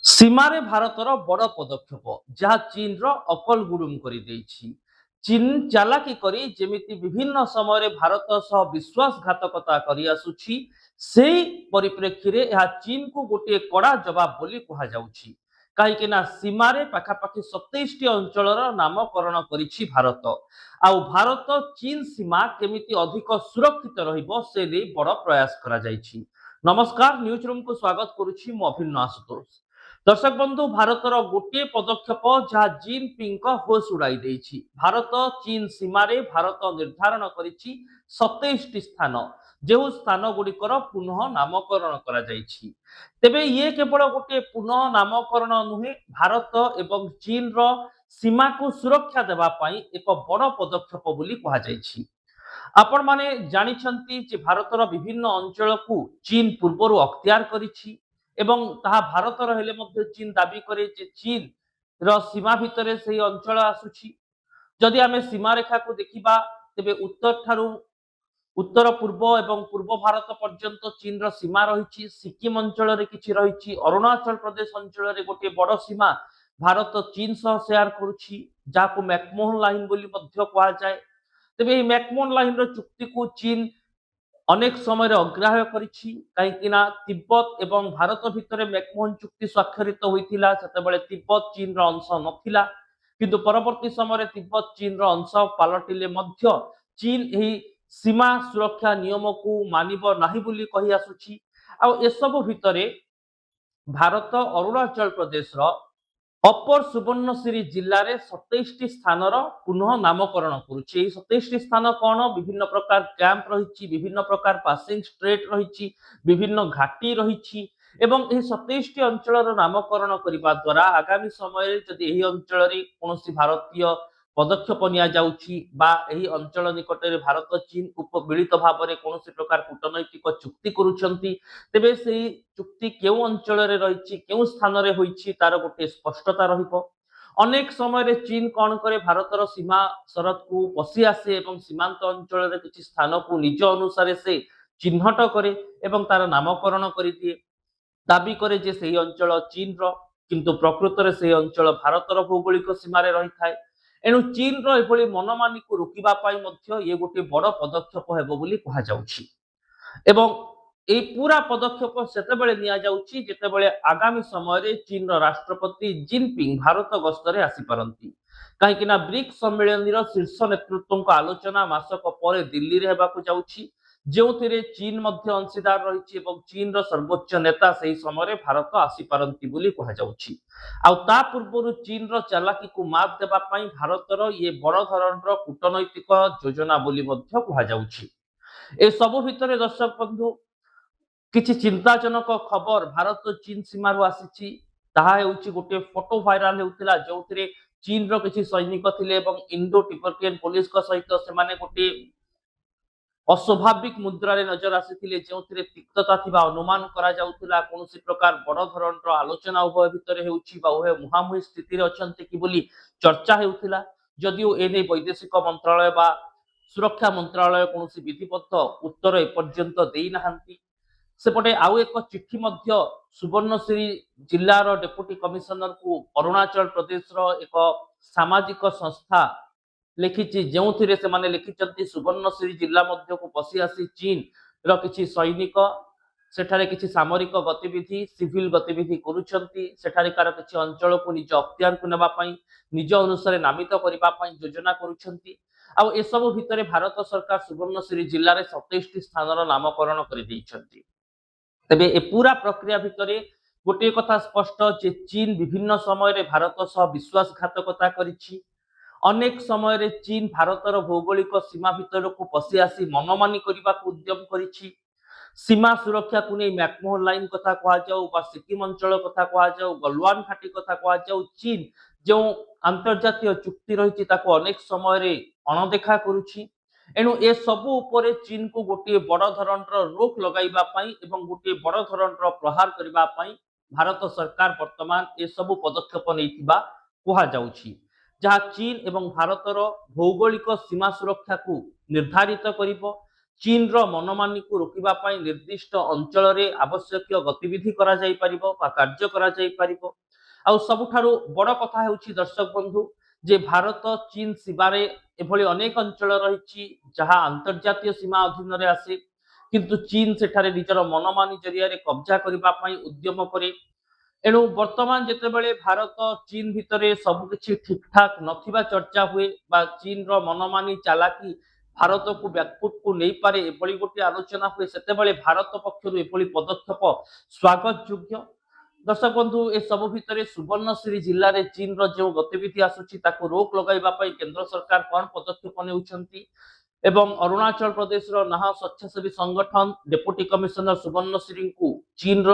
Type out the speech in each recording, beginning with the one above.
ସୀମାରେ ଭାରତର ବଡ଼ ପଦକ୍ଷେପ ଯାହା ଚୀନର ଅକଲ ଗୁଡୁମ କରିଦେଇଛି। ଚୀନ ଚାଲାକି କରି ଯେମିତି ବିଭିନ୍ନ ସମୟରେ ଭାରତ ସହ ବିଶ୍ୱାସଘାତକତା କରିଆସୁଛି, ସେହି ପରିପ୍ରେକ୍ଷୀରେ ଏହା ଚୀନକୁ ଗୋଟିଏ କଡ଼ା ଜବାବ ବୋଲି କୁହାଯାଉଛି। କାହିଁକି ନା ସୀମାରେ ପାଖାପାଖି 27ଟି ଅଞ୍ଚଳର ନାମକରଣ କରିଛି ଭାରତ। ଆଉ ଭାରତ ଚୀନ ସୀମା କେମିତି ଅଧିକ ସୁରକ୍ଷିତ ରହିବ ସେ ନେଇ ବଡ଼ ପ୍ରୟାସ କରାଯାଇଛି। ନମସ୍କାର, ନ୍ୟୁଜ ରୁମକୁ ସ୍ୱାଗତ କରୁଛି ମୁଁ ଅଭିନ୍ନ ଆଶୁତୋଷ। दर्शक बंधु भारतर गोटे पदक्षेप जहाँ जिनपिंग होश उड़ाई देछि। भारत चीन सीमार भारत निर्धारण करिछि 27टी स्थान, जो स्थान गुड़िकर पुनः नामकरण करा जाइछि। तेबे ये केवल गोटे पुनः नामकरण नुहे, भारत एवं चीन रो सीमा को सुरक्षा देवा पाई एक बड़ पदक्षेप बोली कहा जाइछि। आपण माने जानिछंती जे भारतर विभिन्न अंचल को चीन पूर्वरु अख्तियार करिछि एवं ताहा भारतर हेले मध्य चीन दाबी करे जे चीन रो सीमा भितरे सेही अंचल आसुछि। जदि आमे सीमा रेखा को देखिबा तेबे उत्तर ठारू उत्तर पूर्व एवं पूर्व भारत पर्यंत चीन रो सीमा रहिछि। सिक्किम अंचल रे किछि रहिछि, अरुणाचल प्रदेश अंचल रे गोटे बड़ सीमा भारत चीन सह शेयर करुछि, जाको मैकमोहन लाइन बोली मध्य कहा जाय। तेबे एही मैकमोहन लाइन रो चुक्ति को चीन अनेक समय अग्राह्य करिछि, काहेकि ना तिब्बत एवं भारत भितर मैकमोहन चुक्ति स्वाक्षरित होइथिला सेतेबेले तिब्बत चीन रो अंश नथिला, किंतु परवर्ती समय तिब्बत चीन रो अंश पालटिले मध्य चीन एही सीमा सुरक्षा नियम को मानिब नाही बोली कहि आसुछि। आ ए सब भितरे भारत अरुणाचल प्रदेश रो अपर सुवर्णशिरी जिल्ला रे 27टी स्थानर पुनः नामकरण करुछि। 27टी स्थान कौन? विभिन्न प्रकार कैंप रही, विभिन्न प्रकार पासिंग स्ट्रेट रही, विभिन्न घाटी रही एवं 27टी अंचल नामकरण करने द्वारा आगामी समय जदि यही अंचल कौन भारतीय पदक्षेप नि अंचल निकट में भारत चीन मिलित भाव में कौन प्रकार कूटनैतिक चुक्ति करुछंती, तेबे सेही चुक्ति केउ अंचल रही केउ स्थान रे होईछि तार गोटे स्पष्टता रहिबो। अनेक समय चीन कौन करे, भारतर सीमा सरहद को पशि आसे एवं सीमांत अंचल किसी स्थान को निज अनुसार से चिन्हट करे एवं तार नामकरण कर दिए, दाबी करे जे सेही अंचल चीन रो, किंतु प्रकृत रे सेही अंचल भारतर भौगोलिक सीमार रही थाए। एणु चीन रो एभली मनमानी को रोकिबा पाई मध्य ये गोटे बड़ पदक्षेप हेबो बोली कहा जाउछि। एवं ए पूरा पदक्षेप सेतेबेले निया जाउछि जेतेबेले आगामी समय चीन राष्ट्रपति जिनपिंग भारत गस्तरे आसी पारंती। काहेकि ना ब्रिक्स सम्मेलन शीर्ष नेतृत्व आलोचना मासक पर दिल्ली रे हेबाकु जाउछि, जेउथिरे चीन मध्य अंशीदार रहिछि एवं चीन सर्वोच्च नेता सही समय भारत आसी पारंती बोली कहा जाउछि। आउ ता पूर्व चीन चालाकी को मात देबा पई भारतर ये बड़ धरणर कूटनैतिक योजना बोली मध्य कहा जाउछि। ए सब भितरे दर्शक बंधु किछि चिंताजनक खबर भारत चीन सीमार आसी, ताहा हेउछि गोटे फोटो भाइराल हेउतिला जोथिरे चीन रो किछि सैनिक थिले एवं इंडो टिबेटियन पुलिस का सहित सेमाने गोटे अस्वाभाविक मुद्रा रे नजर आसीथिले, जोथिरे तिक्तता थिबा अनुमान करा जाउतिला। कोनोसी प्रकार बड़ धरणर आलोचना उभय भितरे हेउछि बा उभय मुहामुही स्थिति रे अछंती कि बोली चर्चा हेउतिला। जदिओ एने वैदेशिक मंत्रालय बा सुरक्षा मंत्रालय कोनोसी विधिबद्ध उत्तर एपर्यंत देई नाहंती। सेपटे आउ एक चिठी मध्य सुवर्णशिरी जिल्लार डेप्यूटी कमिशनर को अरुणाचल प्रदेश रो एक सामाजिक संस्था लिखिछि, जोथिरे से माने लिखिचंती सुवर्णशिरी जिल्ला मध्य को पशि आसी चीन रो किछि सैनिक सेठारे किछि सामरिक गतिविधि सिविल गतिविधि करूछंती, सेठारिकार किछि अंचल को निज अख्तियार को नेबा पई निज अनुसार नामित करिबा पई योजना करूछंती। आ ए सब भितरे भारत सरकार सुवर्णशिरी जिल्ला रे 27टी स्थानर नामकरण करि दैछंती। तेबे ए पूरा प्रक्रिया भितरे गोटे कथा स्पष्ट जे चीन विभिन्न समय भारत सह विश्वासघातकता करिछि। अनेक समय चीन भारतर भौगोलिक सीमा भितर को पशि आसी मनमानी करने को उद्यम करिछि। सीमा सुरक्षा को नहीं मैकमोहन लाइन कथा कहा जाऊ बा सिक्किम अंचल कथा कहा जाऊ, गलवान घाटी कथा कहा जाऊ, चीन जो अंतर्जातीय चुक्ति रही अनेक समय अणदेखा करुछि। एणु ए सबु उपरे चीन को गोटे बड़ धरणर रोक लगाइबा पई एवं गोटे बड़ धरणर प्रहार करिबा पई भारत सरकार वर्तमान ए सबु पदक्षेप नैथिबा कहा जाउछि, जहाँ चीन एवं भारतर भौगोलिक सीमा सुरक्षा को निर्धारित करिबो, ଚୀନର ମନମାନିକୁ ରୋକିବା ପାଇଁ ନିର୍ଦ୍ଦିଷ୍ଟ ଅଞ୍ଚଳରେ ଆବଶ୍ୟକୀୟ ଗତିବିଧି କରାଯାଇପାରିବ ବା କାର୍ଯ୍ୟ କରାଯାଇପାରିବ। ଆଉ ସବୁଠାରୁ ବଡ଼ କଥା ହେଉଛି ଦର୍ଶକ ବନ୍ଧୁ ଯେ ଭାରତ ଚୀନ ସୀମାରେ ଏଭଳି ଅନେକ ଅଞ୍ଚଳ ରହିଛି ଯାହା ଆନ୍ତର୍ଜାତୀୟ ସୀମା ଅଧୀନରେ ଆସେ, କିନ୍ତୁ ଚୀନ ସେଠାରେ ନିଜର ମନମାନି ଜରିଆରେ କବ୍ଜା କରିବା ପାଇଁ ଉଦ୍ୟମ କରେ। ଏଣୁ ବର୍ତ୍ତମାନ ଯେତେବେଳେ ଭାରତ ଚୀନ ଭିତରେ ସବୁକିଛି ଠିକଠାକ ନଥିବା ଚର୍ଚ୍ଚା ହୁଏ ବା ଚୀନର ମନମାନି ଚାଲାକି ଭାରତକୁ ବ୍ୟାକଫୁଟକୁ ନେଇପାରେ ଏଭଳି ଗୋଟିଏ ଆଲୋଚନା ହୁଏ, ସେତେବେଳେ ଭାରତ ପକ୍ଷରୁ ଏଭଳି ପଦକ୍ଷେପ ସ୍ୱାଗତ ଯୋଗ୍ୟ। ଦର୍ଶକ ବନ୍ଧୁ ଏସବୁ ଭିତରେ ସୁବର୍ଣ୍ଣଶ୍ରୀ ଜିଲ୍ଲାରେ ଚୀନର ଯେଉଁ ଗତିବିଧି ଆସୁଛି ତାକୁ ରୋକ ଲଗାଇବା ପାଇଁ କେନ୍ଦ୍ର ସରକାର କ'ଣ ପଦକ୍ଷେପ ନେଉଛନ୍ତି ଏବଂ ଅରୁଣାଚଳ ପ୍ରଦେଶର ନାହା ସ୍ୱେଚ୍ଛାସେବୀ ସଂଗଠନ ଡେପୁଟି କମିଶନର ସୁବର୍ଣ୍ଣଶ୍ରୀଙ୍କୁ ଚୀନର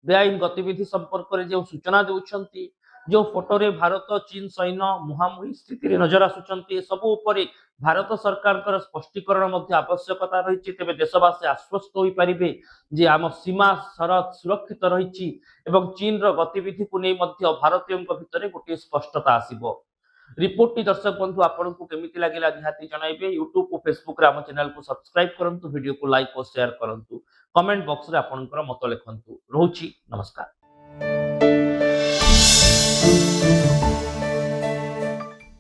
ବେଆଇନ ଗତିବିଧି ସମ୍ପର୍କରେ ଯେଉଁ ସୂଚନା ଦେଉଛନ୍ତି, ଯେଉଁ ଫଟୋରେ ଭାରତ ଚୀନ ସୈନ୍ୟ ମୁହାଁମୁହିଁ ସ୍ଥିତିରେ ନଜର ଆସୁଛନ୍ତି, ଏସବୁ ଉପରେ ଭାରତ ସରକାରଙ୍କର ସ୍ପଷ୍ଟୀକରଣ ମଧ୍ୟ ଆବଶ୍ୟକତା ରହିଛି। ତେବେ ଦେଶବାସୀ ଆଶ୍ୱସ୍ତ ହୋଇପାରିବେ ଯେ ଆମ ସୀମା ସରହଦ ସୁରକ୍ଷିତ ରହିଛି ଏବଂ ଚୀନର ଗତିବିଧିକୁ ନେଇ ମଧ୍ୟ ଭାରତୀୟଙ୍କ ଭିତରେ ଗୋଟିଏ ସ୍ପଷ୍ଟତା ଆସିବ। ରିପୋର୍ଟଟି ଦର୍ଶକ ବନ୍ଧୁ ଆପଣଙ୍କୁ କେମିତି ଲାଗିଲା ନିହାତି ଜଣାଇବେ। ୟୁଟ୍ୟୁବ ଓ ଫେସବୁକରେ ଆମ ଚ୍ୟାନେଲକୁ ସବସ୍କ୍ରାଇବ କରନ୍ତୁ, ଭିଡ଼ିଓକୁ ଲାଇକ୍ ଓ ସେୟାର କରନ୍ତୁ, କମେଣ୍ଟ ବକ୍ସରେ ଆପଣଙ୍କର ମତ ଲେଖନ୍ତୁ। ରହୁଛି, ନମସ୍କାର।